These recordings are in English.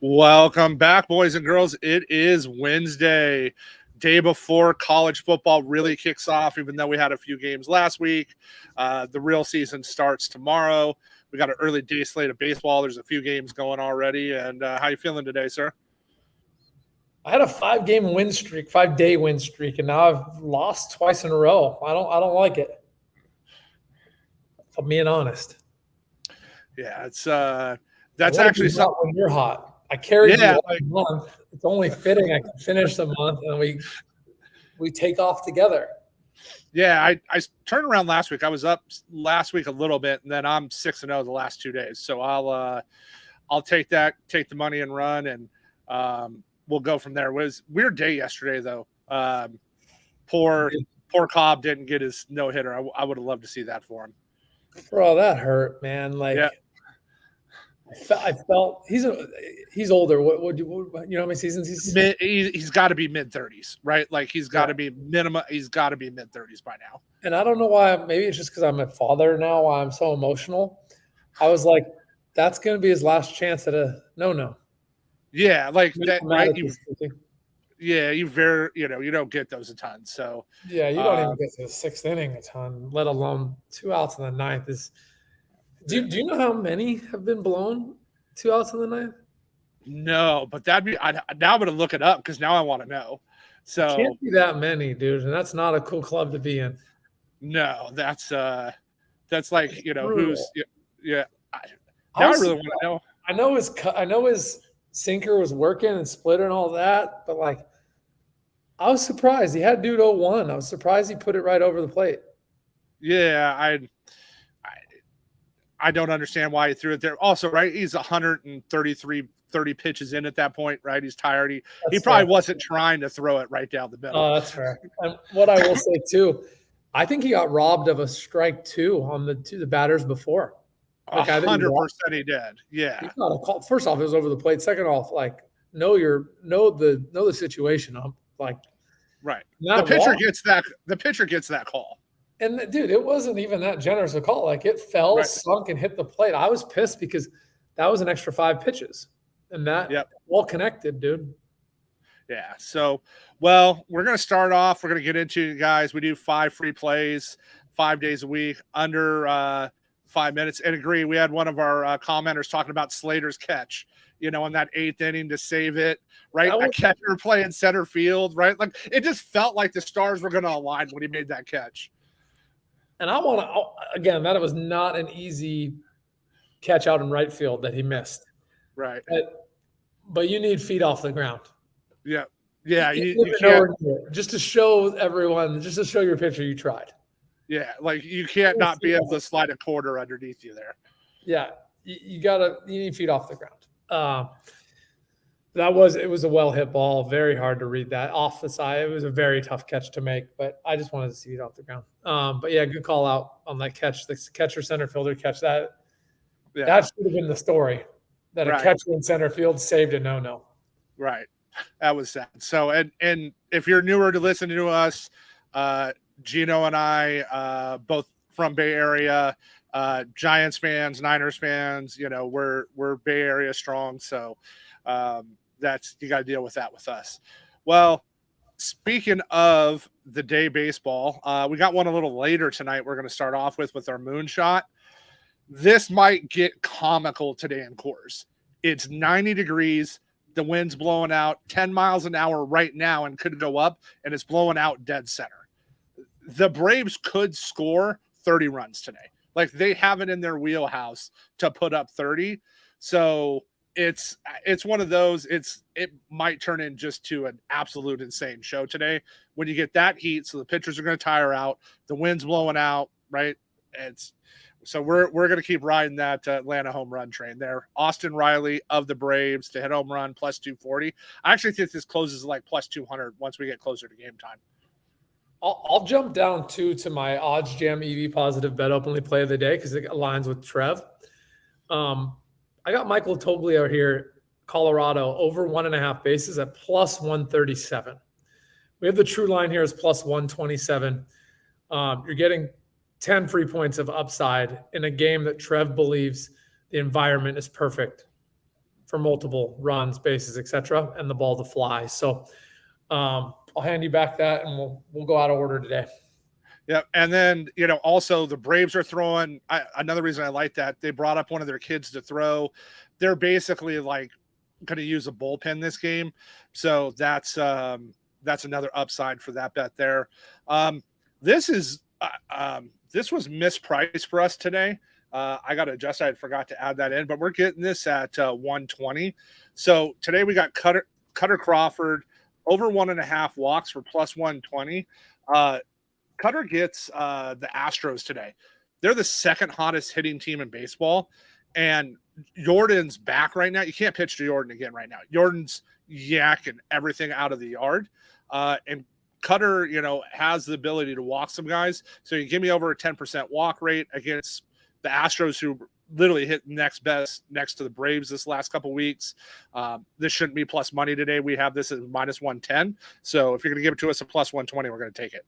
Welcome back, boys and girls. It is Wednesday, day before college football really kicks off, even though we had a few games last week. The real season starts tomorrow. We got an early day slate of baseball. There's a few games going already. And how you feeling today, sir? I had a 5-day win streak, and now I've lost twice in a row. I don't like it. If I'm being honest. Yeah, it's that's actually something when you're hot. I carried yeah, you all month. It's only fitting I can finish the month and we take off together. Yeah, I turned around last week. I was up last week a little bit, and then I'm 6-0 the last 2 days. So I'll take that, take the money and run, and we'll go from there. It was a weird day yesterday though. Poor Cobb didn't get his no hitter. I would have loved to see that for him. Bro, that hurt, man. Like, yeah. I felt he's older. What you know how many seasons he's got to be mid-30s, right? Like he's got to be minimum. He's got to be mid-30s by now. And I don't know why. Maybe it's just because I'm a father now. Why I'm so emotional. I was like, that's going to be his last chance at a no. Yeah, like that, right? You don't get those a ton. So yeah, you don't even get to the sixth inning a ton, let alone 2 outs in the ninth. Do you know how many have been blown 2 outs in the ninth? No, but now I'm going to look it up because now I want to know. So it can't be that many, dude, and that's not a cool club to be in. No, that's like who's yeah. I really want to know. I know his sinker was working and splitter and all that, but like I was surprised he had dude 0-1. I was surprised he put it right over the plate. Yeah, I don't understand why he threw it there. Also, right, he's 30 pitches in at that point, right? He's tired. He probably wasn't trying to throw it right down the middle. Oh, that's fair. And what I will say too, I think he got robbed of a strike too on the batters before. Like 100% he did. Yeah. He's not a call. First off, it was over the plate. Second off, like know the situation. I'm like, right. The pitcher gets that call. And dude, it wasn't even that generous a call. Like it fell, sunk, and hit the plate. I was pissed because that was an extra 5 pitches, and that well connected, dude. Yeah. So, well, we're gonna start off. We're gonna get into guys. We do 5 free plays, 5 days a week, under 5 minutes. And agree, we had one of our commenters talking about Slater's catch. In that 8th inning to save it, right? A catcher playing center field, right? Like it just felt like the stars were gonna align when he made that catch. And I want to, again, that was not an easy catch out in right field that he missed. Right. But you need feet off the ground. Yeah. Yeah. You can't, just to show everyone, just to show your pitcher you tried. Yeah. Like you can't not be able to slide a quarter underneath you there. Yeah. You need feet off the ground. It was a well hit ball. Very hard to read that off the side. It was a very tough catch to make, but I just wanted to see it off the ground. But yeah, good call out on that catch. The catcher center fielder catch that. Yeah. That should have been the story. That a catcher in center field saved a no. Right. That was sad. So and if you're newer to listening to us, Gino and I, both from Bay Area, Giants fans, Niners fans, we're Bay Area strong. So you got to deal with that with us. Well, speaking of the day baseball, we got one a little later tonight. We're going to start off with our moonshot. This might get comical today in Coors. It's 90 degrees. The wind's blowing out 10 miles an hour right now and could go up, and it's blowing out dead center. The Braves could score 30 runs today. Like they have it in their wheelhouse to put up 30. So it's one of those, it might turn in just to an absolute insane show today when you get that heat. So the pitchers are going to tire out, the wind's blowing out, right? So we're going to keep riding that Atlanta home run train there. Austin Riley of the Braves to hit home run plus 240. I actually think this closes like plus 200 once we get closer to game time. I'll jump down to my odds jam EV positive bet openly play of the day because it aligns with Trev. I got Michael Toglio here, Colorado, over 1.5 bases at plus 137. We have the true line here is plus 127. You're getting 10 free points of upside in a game that Trev believes the environment is perfect for multiple runs, bases, etc., and the ball to fly. So I'll hand you back that, and we'll go out of order today. Yeah, and then also the Braves are throwing. Another reason I like that, they brought up one of their kids to throw. They're basically like going to use a bullpen this game, so that's another upside for that bet there. This was mispriced for us today. I got to adjust. I forgot to add that in, but we're getting this at 120. So today we got Cutter Crawford over 1.5 walks for plus 120. Cutter gets the Astros today. They're the second hottest hitting team in baseball, and Jordan's back right now. You can't pitch to Jordan again right now. Jordan's yakking everything out of the yard, and Cutter, has the ability to walk some guys. So you give me over a 10% walk rate against the Astros, who literally hit next best next to the Braves this last couple weeks. This shouldn't be plus money today. We have this at minus 110. So if you're going to give it to us at plus 120, we're going to take it.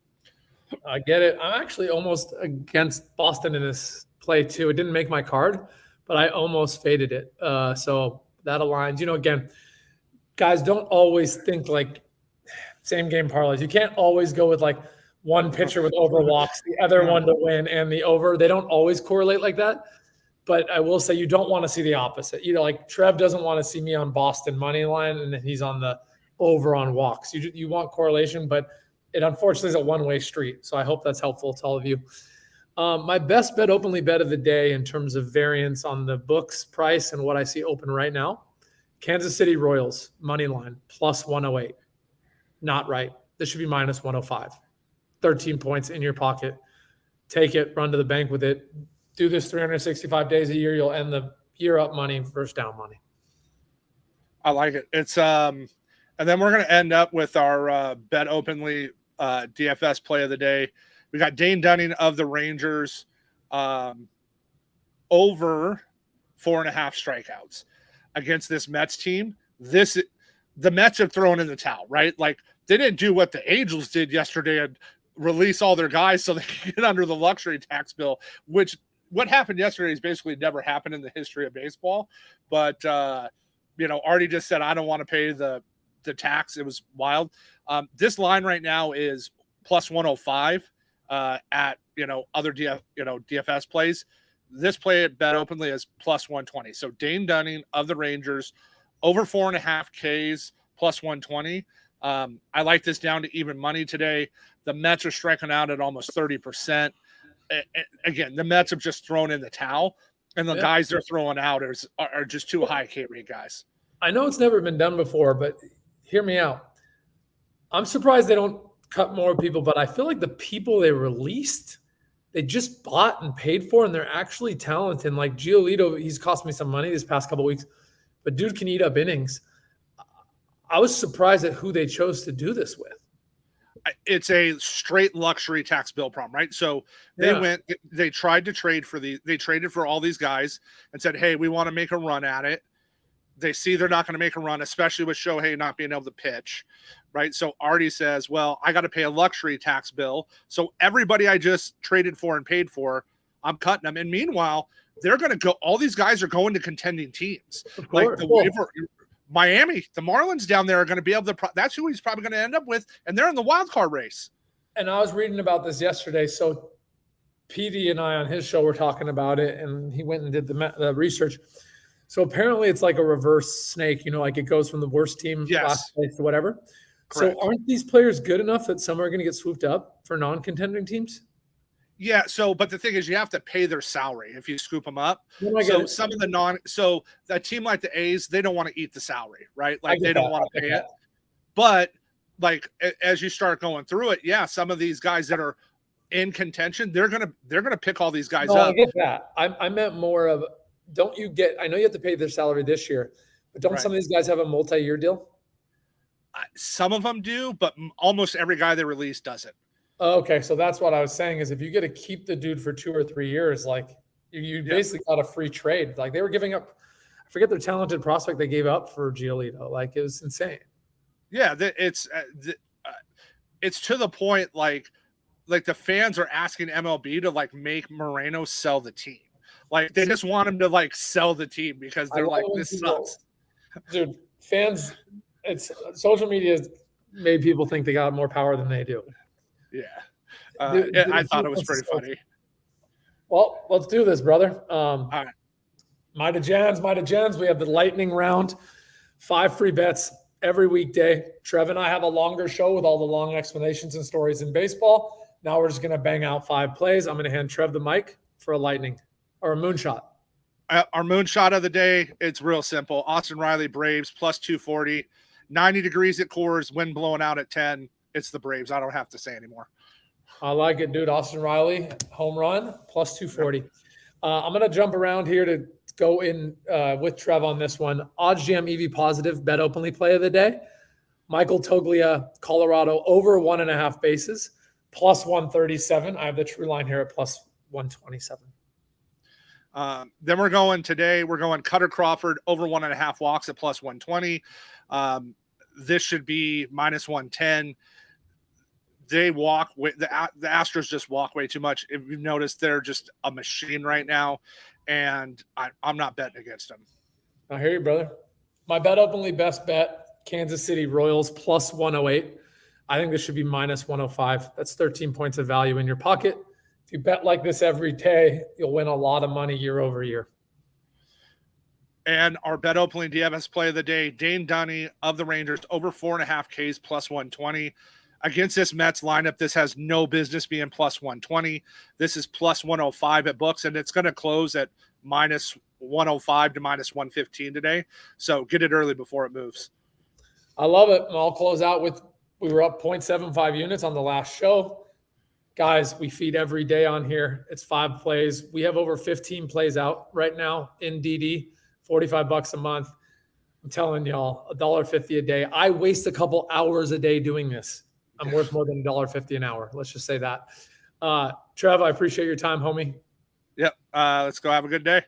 I get it. I'm actually almost against Boston in this play too. It didn't make my card, but I almost faded it. So that aligns. Again, guys, don't always think like same game parlays. You can't always go with like one pitcher with over walks, the other one to win, and the over. They don't always correlate like that. But I will say you don't want to see the opposite. Like Trev doesn't want to see me on Boston money line, and then he's on the over on walks. You want correlation, but it unfortunately is a one-way street. So I hope that's helpful to all of you. My best bet, openly bet of the day in terms of variance on the books price and what I see open right now, Kansas City Royals money line plus 108. Not right. This should be minus 105. 13 points in your pocket. Take it, run to the bank with it. Do this 365 days a year. You'll end the year up money versus down money. I like it. It's and then we're going to end up with our bet openly DFS play of the day. We got Dane Dunning of the Rangers over 4.5 strikeouts against this Mets team. The Mets have thrown in the towel, right? Like they didn't do what the Angels did yesterday and release all their guys so they can get under the luxury tax bill, which what happened yesterday has basically never happened in the history of baseball. But, Artie just said, I don't want to pay the tax. It was wild. This line right now is plus 105 at, other DFS plays. This play at Bet Openly is plus 120. So Dane Dunning of the Rangers over 4.5 Ks plus 120. I like this down to even money today. The Mets are striking out at almost 30%. Again, the Mets have just thrown in the towel, and the guys they're throwing out are just too high K rate guys. I know it's never been done before, but hear me out. I'm surprised they don't cut more people, but I feel like the people they released, they just bought and paid for, and they're actually talented. Like Giolito, he's cost me some money this past couple of weeks, but dude can eat up innings. I was surprised at who they chose to do this with. It's a straight luxury tax bill problem, right? So they tried to trade they traded for all these guys and said, hey, we want to make a run at it. They see they're not going to make a run, especially with Shohei not being able to pitch, right? So Artie says, well, I got to pay a luxury tax bill. So everybody I just traded for and paid for, I'm cutting them. And meanwhile, they're going to go, all these guys are going to contending teams. Like the waiver. Miami, the Marlins down there are going to be able to. That's who he's probably going to end up with, and they're in the wild card race. And I was reading about this yesterday. So, PD and I on his show were talking about it, and he went and did the research. So apparently, it's like a reverse snake. Like it goes from the worst team last place to whatever. Correct. So, aren't these players good enough that some are going to get swooped up for non-contending teams? Yeah. So, but the thing is, you have to pay their salary if you scoop them up. So some of the so a team like the A's, they don't want to eat the salary, right? Like they don't want to pay it. But like as you start going through it, some of these guys that are in contention, they're gonna pick all these guys up. I get that. I meant more of, don't you get? I know you have to pay their salary this year, but don't some of these guys have a multi-year deal? Some of them do, but almost every guy they release doesn't. Okay, so that's what I was saying is if you get to keep the dude for 2 or 3 years, like you basically got a free trade. Like they were giving up, I forget their talented prospect they gave up for Giolito. Like it was insane. Yeah, it's to the point like the fans are asking MLB to like make Moreno sell the team. Like they just want him to like sell the team because they're like, this sucks. Dude, fans, it's social media has made people think they got more power than they do. Yeah. Dude, I thought it was pretty funny. Well, let's do this, brother. All right. Mighty Gens. We have the lightning round. 5 free bets every weekday. Trev and I have a longer show with all the long explanations and stories in baseball. Now we're just going to bang out 5 plays. I'm going to hand Trev the mic for a lightning or a moonshot. Our moonshot of the day, it's real simple. Austin Riley Braves plus 240, 90 degrees at Coors, wind blowing out at 10. It's the Braves. I don't have to say anymore. I like it, dude. Austin Riley, home run, plus 240. I'm going to jump around here to go in with Trev on this one. OddsJam EV positive bet openly play of the day. Michael Toglia, Colorado, over 1.5 bases, plus 137. I have the true line here at plus 127. Then we're going Cutter Crawford over 1.5 walks at plus 120. This should be minus 110. They walk with the Astros just walk way too much. If you've noticed, they're just a machine right now, and I'm not betting against them. I hear you, brother. My bet openly best bet, Kansas City Royals plus 108. I think this should be minus 105. That's 13 points of value in your pocket. If you bet like this every day, you'll win a lot of money year over year. And our bet openly DFS play of the day, Dane Dunny of the Rangers over 4.5 Ks plus 120. Against this Mets lineup, this has no business being plus 120. This is plus 105 at books, and it's going to close at minus 105 to minus 115 today. So get it early before it moves. I love it. And I'll close out with, we were up 0.75 units on the last show. Guys, we feed every day on here. It's 5 plays. We have over 15 plays out right now in DD, $45 a month. I'm telling y'all, $1.50 a day. I waste a couple hours a day doing this. I'm worth more than $1.50 an hour. Let's just say that. Trev, I appreciate your time, homie. Yep. Let's go have a good day.